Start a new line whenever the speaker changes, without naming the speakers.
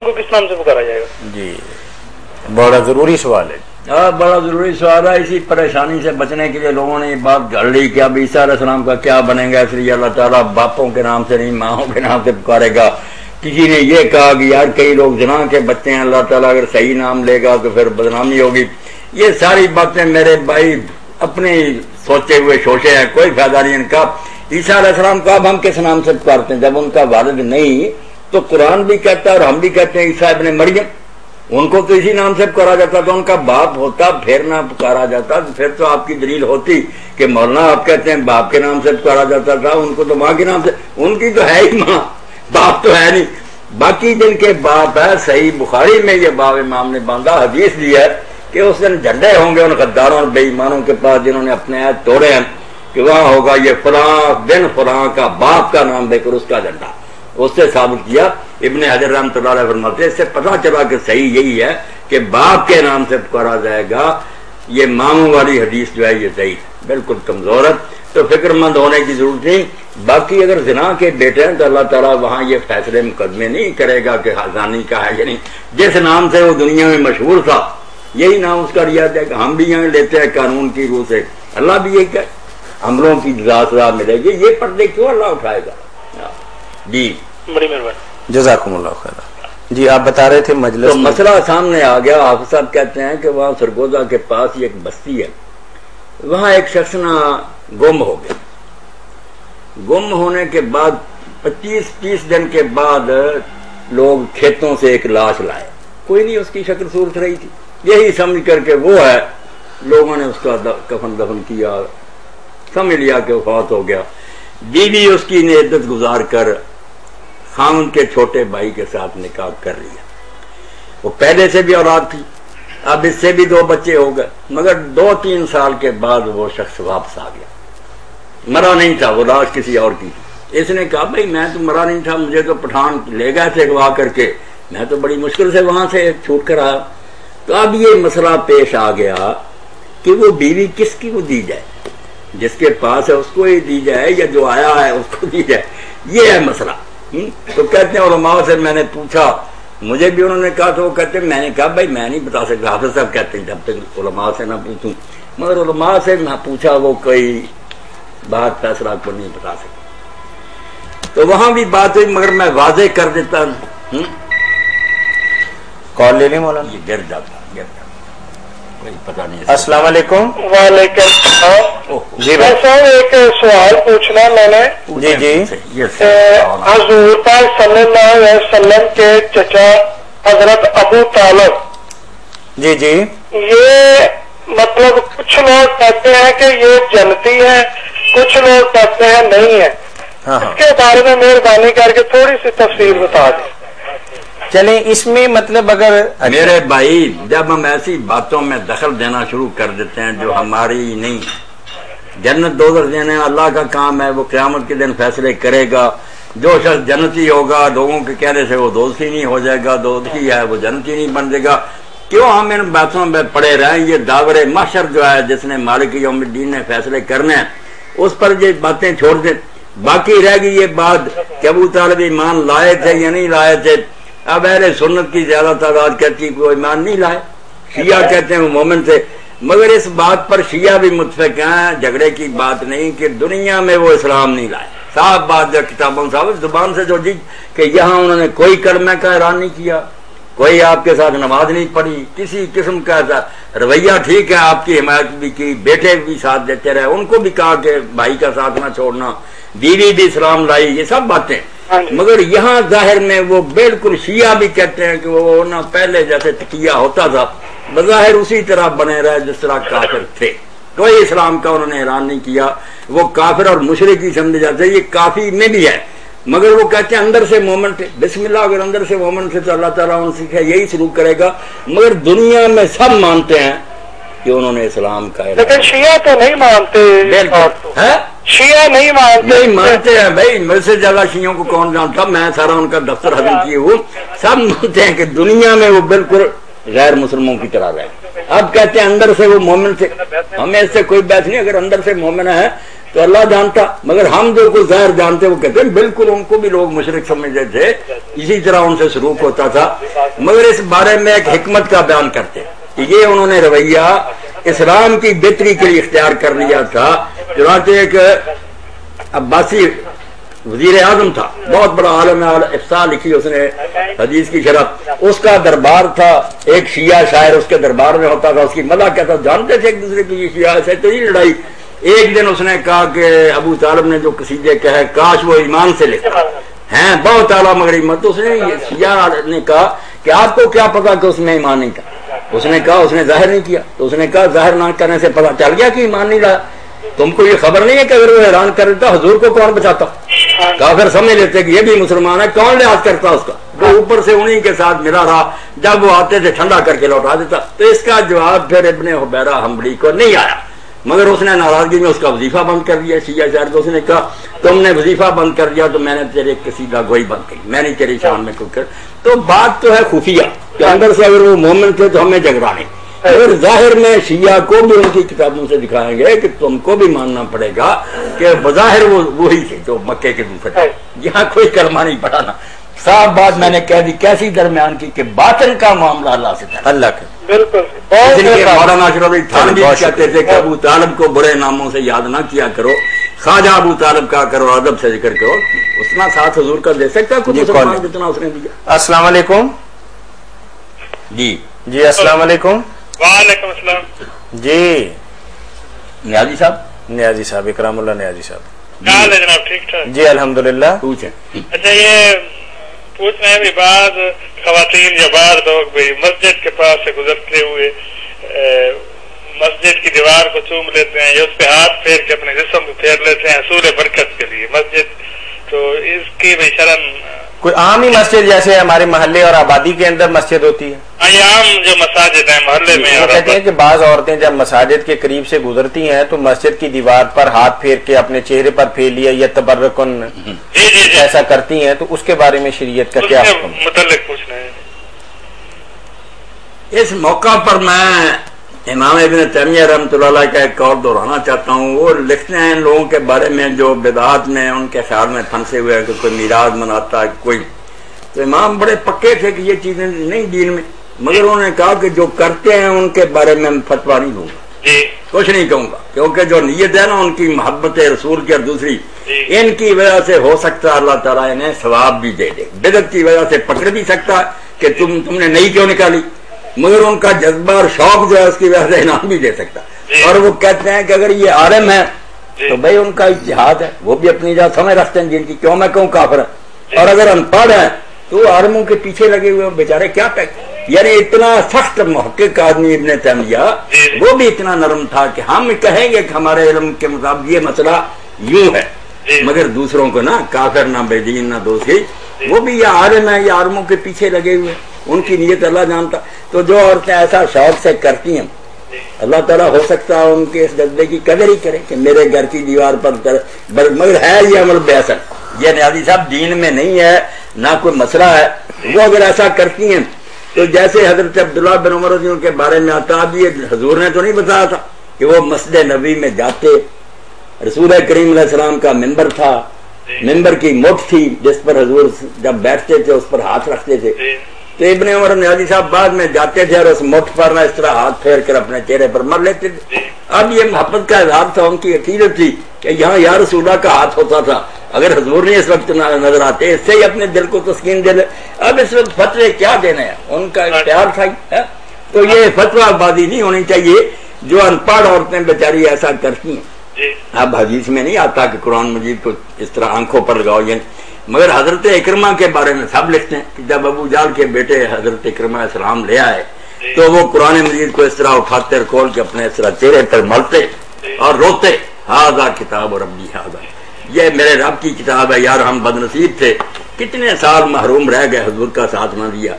کو کس نام سے پکارا جائے گا؟
جی بڑا ضروری سوال ہے.
بڑا ضروری سوال ہے. اسی پریشانی سے بچنے کے لیے لوگوں نے یہ بات گھڑ لی کہ اب عیسیٰ علیہ السلام کا کیا بنے گا، اس لیے اللہ تعالیٰ باپوں کے نام سے نہیں ماؤں کے نام سے پکارے گا. کسی نے یہ کہا کہ یار کئی لوگ زنا کے بچے ہیں، اللہ تعالیٰ اگر صحیح نام لے گا تو پھر بدنامی ہوگی. یہ ساری باتیں میرے بھائی اپنے سوچے ہوئے شوشے ہیں، کوئی فائدہ نہیں ان کا. عیسیٰ علیہ السلام کا اب ہم کس نام سے پکارتے ہیں جب ان کا والد نہیں؟ تو قرآن بھی کہتا ہے اور ہم بھی کہتے ہیں عیسیٰ ابن مریم. ان کو تو اسی نام سے پکارا جاتا تھا، ان کا باپ ہوتا پھر نہ پکارا جاتا تو پھر تو آپ کی دلیل ہوتی کہ مولانا آپ کہتے ہیں باپ کے نام سے پکارا جاتا تھا، ان کو تو ماں کے نام سے. ان کی تو ہے ہی ماں، باپ تو ہے نہیں. باقی جن کے باپ ہے، صحیح بخاری میں یہ باب امام نے باندھا حدیث دی ہے کہ اس دن جھنڈے ہوں گے ان غداروں اور بے ایمانوں کے پاس جنہوں نے اپنے عہد توڑے ہیں کہ وہاں ہوگا یہ فلاں بن فلاں کا باپ کا نام دے کر اس کا جھنڈا. اس سے ثابت کیا ابن حجر رحمۃ اللہ علیہ فرماتے ہیں اس سے پتہ چلا کہ صحیح یہی ہے کہ باپ کے نام سے پکارا جائے گا. یہ ماموں والی حدیث جو ہے یہ صحیح بالکل کمزور ہے، تو فکر مند ہونے کی ضرورت نہیں. باقی اگر زنا کے بیٹے ہیں تو اللہ تعالیٰ وہاں یہ فیصلے مقدمے نہیں کرے گا کہ زانی کا ہے یا نہیں. جس نام سے وہ دنیا میں مشہور تھا یہی نام اس کا لیا جائے گا. ہم بھی یہاں لیتے ہیں قانون کی روح سے، اللہ بھی یہی کہ عملوں کی جزا ملے گی. یہ پردے کیوں اللہ اٹھائے گا؟ جی
بڑی مہربانی،
جزاکم اللہ خیر. جی آپ بتا رہے تھے مجلس
تو مسئلہ سامنے آ گیا. حافظ صاحب کہتے ہیں کہ وہاں سرگودا کے پاس ایک بستی ہے، وہاں ایک شخص نہ گم ہو گیا. گم ہونے کے بعد 25-30 دن کے بعد لوگ کھیتوں سے ایک لاش لائے. کوئی نہیں اس کی شکل صورت رہی تھی، یہی سمجھ کر کے وہ ہے. لوگوں نے اس کا کفن دفن کیا، سمجھ لیا کہ وہ فوت ہو گیا. بیوی اس کی نے عدت گزار کر خاوند کے چھوٹے بھائی کے ساتھ نکاح کر لیا. وہ پہلے سے بھی اولاد تھی، اب اس سے بھی 2 بچے ہو گئے. مگر 2-3 سال کے بعد وہ شخص واپس آ گیا. مرا نہیں تھا، وہ لاش کسی اور کی تھی. اس نے کہا بھائی میں تو مرا نہیں تھا، مجھے تو پٹھان لے گئے تھے اغوا کر کے، میں تو بڑی مشکل سے وہاں سے چھوٹ کر آیا. تو اب یہ مسئلہ پیش آ گیا کہ وہ بیوی کس کی وہ دی جائے، جس کے پاس ہے اس کو ہی دی جائے یا جو آیا ہے اس کو دی جائے. یہ ہے مسئلہ. تو کہتے ہیں علماء سے میں نے پوچھا، مجھے بھی انہوں نے کہا، تو وہ کہتے ہیں میں نے کہا بھائی میں نہیں بتا سکتا. حافظ صاحب کہتے ہیں جب تک علماء سے نہ پوچھوں، مگر علماء سے میں پوچھا وہ کوئی بات فیصلہ کو نہیں بتا سکتا. تو وہاں بھی بات ہوئی مگر میں واضح کر دیتا ہوں.
کال لے لیں مولانا؟
یہ گر جاتا کوئی پتہ نہیں.
السلام علیکم.
وعلیکم السلام.
جی بھائی
صاحب ایک سوال پوچھنا میں نے.
جی جی
حضور پاک صلی اللہ علیہ وسلم کے چچا حضرت ابو طالب،
جی جی
یہ مطلب کچھ لوگ کہتے ہیں کہ یہ جنتی ہے، کچھ لوگ کہتے ہیں نہیں ہے. اس کے بارے میں مہربانی کر کے تھوڑی سی تفصیل بتا دیں.
چلیں اس میں مطلب اگر
میرے بھائی جب ہم ایسی باتوں میں دخل دینا شروع کر دیتے ہیں جو ہماری نہیں، جنت دوزخ دینے اللہ کا کام ہے، وہ قیامت کے دن فیصلے کرے گا. جو شخص جنتی ہوگا لوگوں کے کہنے سے وہ دوزخی نہیں ہو جائے گا، دوزخی ہے وہ جنتی نہیں بن جائے گا. کیوں ہم ان باتوں میں پڑے رہیں؟ یہ داور محشر جو ہے جس نے مالک یوم الدین نے فیصلے کرنے ہیں اس پر یہ باتیں چھوڑ دیں. باقی رہ گئی یہ بات کہ ابو طالب ایمان لائے تھے یا نہیں لائے تھے. اب اہل سنت کی زیادہ تعداد کہتی ہے کہ وہ ایمان نہیں لائے، شیعہ کہتے ہیں وہ مومن تھے. مگر اس بات پر شیعہ بھی متفق ہیں، جھگڑے کی بات نہیں کہ دنیا میں وہ اسلام نہیں لائے. صاف بات جو کتابوں صاحب زبان سے جو جی کہ یہاں انہوں نے کوئی کلمہ کا اعلان نہیں کیا، کوئی آپ کے ساتھ نماز نہیں پڑھی، کسی قسم کا ایسا رویہ. ٹھیک ہے آپ کی حمایت بھی کی، بیٹے بھی ساتھ دیتے رہے، ان کو بھی کہا کہ بھائی کا ساتھ نہ چھوڑنا، بیوی بھی اسلام لائی، یہ سب باتیں. مگر یہاں ظاہر میں وہ بالکل شیعہ بھی کہتے ہیں کہ وہ نہ پہلے جیسے تقیہ ہوتا تھا بظاہر اسی طرح بنے رہے جس طرح کافر تھے. کوئی اسلام کا انہوں نے اعلان نہیں کیا. وہ کافر اور مشرک ہی سمجھے جاتے ہیں. یہ کافی میں بھی ہے مگر وہ کہتے ہیں اندر سے مومن تھے. بسم اللہ اگر اندر سے مومن تھے تو اللہ تعالیٰ ان سے یہی سلوک کرے گا. مگر دنیا میں سب مانتے ہیں کہ انہوں نے اسلام کا اعلان.
لیکن شیعہ تو نہیں مانتے. شیعہ نہیں
مانتے ہیں بھائی. میرے سے زیادہ شیعوں کو کون جانتا، میں سارا ان کا دفتر حاضر کیے ہوں. سب مانتے ہیں کہ دنیا میں وہ بالکل غیر مسلموں کی طرح رہے. اب کہتے ہیں اندر سے وہ مومن تھے. ہمیں اس سے کوئی بحث نہیں. اگر اندر سے مومن ہے تو اللہ جانتا، مگر ہم جو کوئی ظاہر جانتے وہ کہتے ہیں بالکل ان کو بھی لوگ مشرک سمجھتے تھے، اسی طرح ان سے سلوک ہوتا تھا، مگر اس بارے میں ایک حکمت کا بیان کرتے کہ یہ انہوں نے رویہ اسلام کی بہتری کے لیے اختیار کر لیا تھا۔ چنانچہ ایک عباسی وزیر اعظم تھا، بہت بڑا عالم افصاح لکھی اس نے حدیث کی شرح، اس کا دربار تھا، ایک شیعہ شاعر اس کے دربار میں ہوتا تھا، اس کی مدح کہتا، جانتے تھے ایک دوسرے کی شیعہ سے تو نہیں لڑائی۔ ایک دن اس نے کہا کہ ابو طالب نے جو قصیدے کہے کاش وہ ایمان سے لکھا ہیں، بہت اعلیٰ مگر ایمان۔ تو اس نے شیعہ نے کہا کہ آپ کو کیا پتا کہ اس میں ایمان نہیں تھا؟ اس نے کہا اس نے ظاہر نہیں کیا، تو اس نے کہا ظاہر نہ کرنے سے پتا چل گیا کہ ایمان نہیں لایا، تم کو یہ خبر نہیں ہے کہ اگر وہ حیران کر دیتا حضور کو کون بچاتا؟ کافر سمجھ لیتے کہ یہ بھی مسلمان ہے، کون لحاظ کرتا اس کا؟ وہ اوپر سے انہی کے ساتھ ملا رہا، جب وہ آتے تھے ٹھنڈا کر کے لوٹا دیتا۔ تو اس کا جواب پھر ابن حبیرہ حنبلی کو نہیں آیا، مگر اس نے ناراضگی میں اس کا وظیفہ بند کر دیا۔ شیعہ شاعر کو اس نے کہا تم نے وظیفہ بند کر دیا تو میں نے تیرے قصیدہ گوئی بند کی، میں نے تیری شان میں کچھ کر۔ تو بات تو ہے خفیہ کہ اندر سے اگر وہ مومن تھے تو ہمیں جگرانے، اگر ظاہر میں شیعہ کو بھی ان کی کتابوں سے دکھائیں گے کہ تم کو بھی ماننا پڑے گا کہ بظاہر وہ وہی تھے جو مکے کے دوسرے، یہاں کوئی کلمہ نہیں پڑھا نا۔ صاف بات میں نے کہہ دی کیسی درمیان کی کہ باطن کا معاملہ اللہ سے تھا، اللہ کے
بالکل۔
مولانا اشرف علی تھانوی کہتے تھے کہ ابو طالب کو برے ناموں سے یاد نہ کیا کرو، خواجہ ابو طالب کا کرو، ادب سے ذکر کرو، اتنا ساتھ حضور کا دے سکتا ہے کوئی مسلمان جتنا اس نے دیا۔
السلام علیکم
جی
جی السلام علیکم۔
وعلیکم السلام
جی
نیازی صاحب،
نیازی صاحب، اکرام اللہ نیازی صاحب۔
کیا حال ہے جناب؟ ٹھیک ٹھاک
جی الحمدللہ۔
پوچھیں۔
اچھا، یہ پوچھنا ہے بھی بعض خواتین یا بعض لوگ بھی مسجد کے پاس سے گزرتے ہوئے مسجد کی دیوار کو چوم لیتے ہیں یا اس پہ ہاتھ پھیر کے اپنے جسم کو پھیر لیتے ہیں حصول برکت کے لیے مسجد، تو اس کی بھی شرم
کوئی عام ہی مسجد جیسے ہمارے محلے اور آبادی کے اندر مسجد ہوتی ہے؟
عام جو مساجد ہیں محلے میں،
وہ کہتے ہیں کہ بعض عورتیں جب مساجد کے قریب سے گزرتی ہیں تو مسجد کی دیوار پر ہاتھ پھیر کے اپنے چہرے پر پھیر لیا یا تبرکن ایسا کرتی ہیں، تو اس کے بارے میں شریعت کا کیا حکم ہے؟
متعلق پوچھنا ہے۔
اس موقع پر میں امام ابن تیمیہ رحمۃ اللہ علیہ کا ایک قول دہرانا چاہتا ہوں۔ وہ لکھتے ہیں ان لوگوں کے بارے میں جو بدعات میں ان کے خیال میں پھنسے ہوئے ہیں کہ کوئی میراث مناتا ہے کوئی، تو امام بڑے پکے تھے کہ یہ چیزیں نہیں دین میں، مگر انہوں نے کہا کہ جو کرتے ہیں ان کے بارے میں فتویٰ نہیں دوں گا، کچھ نہیں کہوں گا، کیونکہ جو نیت ہے نا ان کی محبت رسول کی اور دوسری ان کی وجہ سے ہو سکتا ہے اللہ تعالیٰ انہیں ثواب بھی دے دے، بدعت کی وجہ سے پکڑ بھی سکتا ہے کہ تم نے نہیں کیوں نکالی، مگر ان کا جذبہ اور شوق جو ہے اس کی وجہ سے انعام بھی دے سکتا ہے۔ اور وہ کہتے ہیں کہ اگر یہ عالم ہے تو بھائی ان کا اجتہاد ہے، وہ بھی اپنی جگہ سمجھ رکھتے ہیں جن کی، کیوں میں کہوں کافر ہے، اور اگر ان پڑھ ہے تو عالموں کے پیچھے لگے ہوئے بیچارے کیا کہتے، یعنی اتنا سخت محقق آدمی ابن تیمیہ وہ بھی اتنا نرم تھا کہ ہم کہیں گے کہ ہمارے علم کے مطابق یہ مسئلہ یوں ہے، مگر دوسروں کو نہ کافر نہ بے دین نہ دوسری، وہ بھی یہ عالم ہے، یہ عالموں کے پیچھے لگے ہوئے، ان کی نیت اللہ جانتا۔ تو جو عورتیں ایسا شوق سے کرتی ہیں اللہ تعالیٰ ہو سکتا ہے ان کے اس جذبے کی قدر ہی کرے کہ میرے گھر کی دیوار پر مگر ہے یہ عمل بے اثر، یہ نیازی صاحب دین میں نہیں ہے، نہ کوئی مسئلہ ہے۔ وہ اگر ایسا کرتی ہیں تو جیسے حضرت عبداللہ بن عمر رضی اللہ کے بارے میں آتا، اب یہ حضور نے تو نہیں بتایا تھا کہ وہ مسجد نبوی میں جاتے، رسول کریم علیہ السلام کا ممبر تھا، ممبر کی مٹھ تھی جس پر حضور جب بیٹھتے تھے اس پر ہاتھ رکھتے تھے، تو ابن عمر نیازی صاحب بعد میں جاتے تھے اور اس مٹھ پر نہ اس طرح ہاتھ پھیر کر اپنے چہرے پر مر لیتے تھے۔ اب یہ محبت کا اظہار تھا، ان کی عقیدت تھی کہ یہاں یا رسول اللہ کا ہاتھ ہوتا تھا، اگر حضور نہیں اس وقت نظر آتے اس سے ہی اپنے دل کو تسکین دے لے۔ اب اس وقت فتوے کیا دینے ہیں، ان کا اختیار تھا، تو یہ فتویٰ بازی نہیں ہونی چاہیے جو ان پڑھ عورتیں بیچاری ایسا کرتی ہیں۔ اب حدیث میں نہیں آتا کہ قرآن مجید کو اس طرح آنکھوں پر لگاؤ، یعنی مگر حضرت اکرمہ کے بارے میں سب لکھتے ہیں کہ جب ابو جہل کے بیٹے حضرت اکرمہ علیہ السلام لے آئے تو وہ قرآن مجید کو اس طرح اٹھاتے اور کھول کے اپنے اس طرح چہرے پر ملتے اور روتے، ہاذا کتاب ربی ھذا، یہ میرے رب کی کتاب ہے، یار ہم بد نصیب تھے، کتنے سال محروم رہ گئے، حضور کا ساتھ نہ دیا۔